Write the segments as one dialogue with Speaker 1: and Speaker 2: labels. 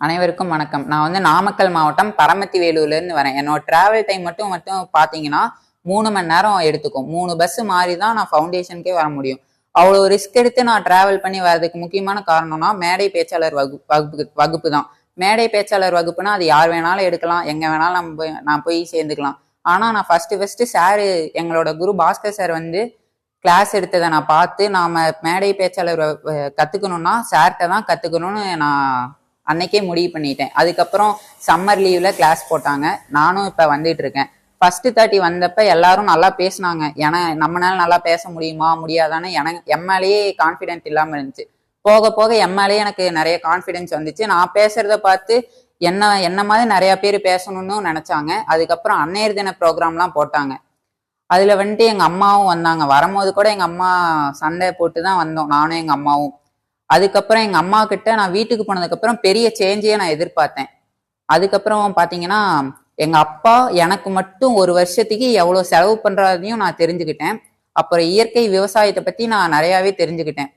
Speaker 1: அனைவருக்கும் வணக்கம். நான் நாமக்கல் மாவட்டம் பரமத்தி வேலூர்லேருந்து வரேன். என்னோட டிராவல் டைம் மட்டும் பார்த்தீங்கன்னா 3 மணி நேரம் எடுத்துக்கும். 3 பஸ் மாறி தான் நான் ஃபவுண்டேஷனுக்கே வர முடியும். அவ்வளோ ரிஸ்க் எடுத்து நான் டிராவல் பண்ணி வர்றதுக்கு முக்கியமான காரணம்னா மேடை பேச்சாளர் வகுப்பு தான். மேடை பேச்சாளர் வகுப்புனா அது யார் வேணாலும் எடுக்கலாம், எங்கே வேணாலும் நான் போய் சேர்ந்துக்கலாம். ஆனால் நான் ஃபர்ஸ்ட் சார் எங்களோட குரு பாஸ்கர் சார் கிளாஸ் எடுத்ததை நான் பார்த்து நாம மேடை பேச்சாளர் கற்றுக்கணும்னா சார்கிட்ட தான் கற்றுக்கணும்னு நான் அன்னைக்கே முடிவு பண்ணிட்டேன். அதுக்கப்புறம் சம்மர் லீவ்ல கிளாஸ் போட்டாங்க. நானும் இப்ப வந்துட்டு இருக்கேன். ஃபர்ஸ்ட் 30 வந்தப்ப எல்லாரும் நல்லா பேசினாங்க. ஏன்னா நம்மளால நல்லா பேச முடியுமா முடியாதான்னு எனக்கு எம்மாலேயே கான்ஃபிடென்ட் இல்லாம இருந்துச்சு. போக போக எம்மாலேயே எனக்கு நிறைய கான்ஃபிடென்ஸ் வந்துச்சு. நான் பேசுறத பார்த்து என்ன மாதிரி நிறைய பேர் பேசணும்னு நினைச்சாங்க. அதுக்கப்புறம் அன்னையர் தின ப்ரோக்ராம்லாம் போட்டாங்க. அதுல எங்க அம்மாவும் வந்தாங்க. வரும்போது கூட எங்க அம்மா சண்டை போட்டு தான் வந்தோம், நானும் எங்க அம்மாவும். அதுக்கப்புறம் எங்க அம்மா கிட்ட நான் வீட்டுக்கு போனதுக்கப்புறம் பெரிய சேஞ்சையே நான் எதிர்பார்த்தேன். அதுக்கப்புறம் பாத்தீங்கன்னா எங்க அப்பா எனக்கு மட்டும் ஒரு வருஷத்துக்கு எவ்வளவு செலவு பண்றதையும் நான் தெரிஞ்சுக்கிட்டேன். அப்புறம் இயற்கை விவசாயத்தை பத்தி நான் நிறையாவே தெரிஞ்சுக்கிட்டேன்.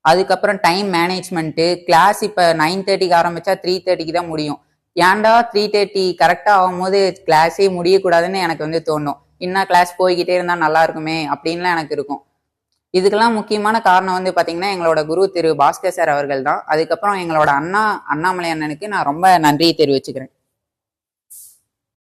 Speaker 1: அதுக்கப்புறம் டைம் மேனேஜ்மெண்ட்டு, கிளாஸ் இப்ப 9:30க்கு ஆரம்பிச்சா 3:30க்கு தான் முடியும். ஏன்டா 3:30 கரெக்டா ஆகும்போது கிளாஸே முடியக்கூடாதுன்னு எனக்கு தோணும். இன்னும் கிளாஸ் போய்கிட்டே இருந்தா நல்லா இருக்குமே அப்படின்லாம் எனக்கு இருக்கும். இதுக்கெல்லாம் முக்கியமான காரணம் பாத்தீங்கன்னா எங்களோட குரு திரு பாஸ்கர் சார் அவர்கள் தான். அதுக்கப்புறம் எங்களோட அண்ணாமலை அண்ணனுக்கு நான் ரொம்ப நன்றியை தெரிவிச்சுக்கிறேன்.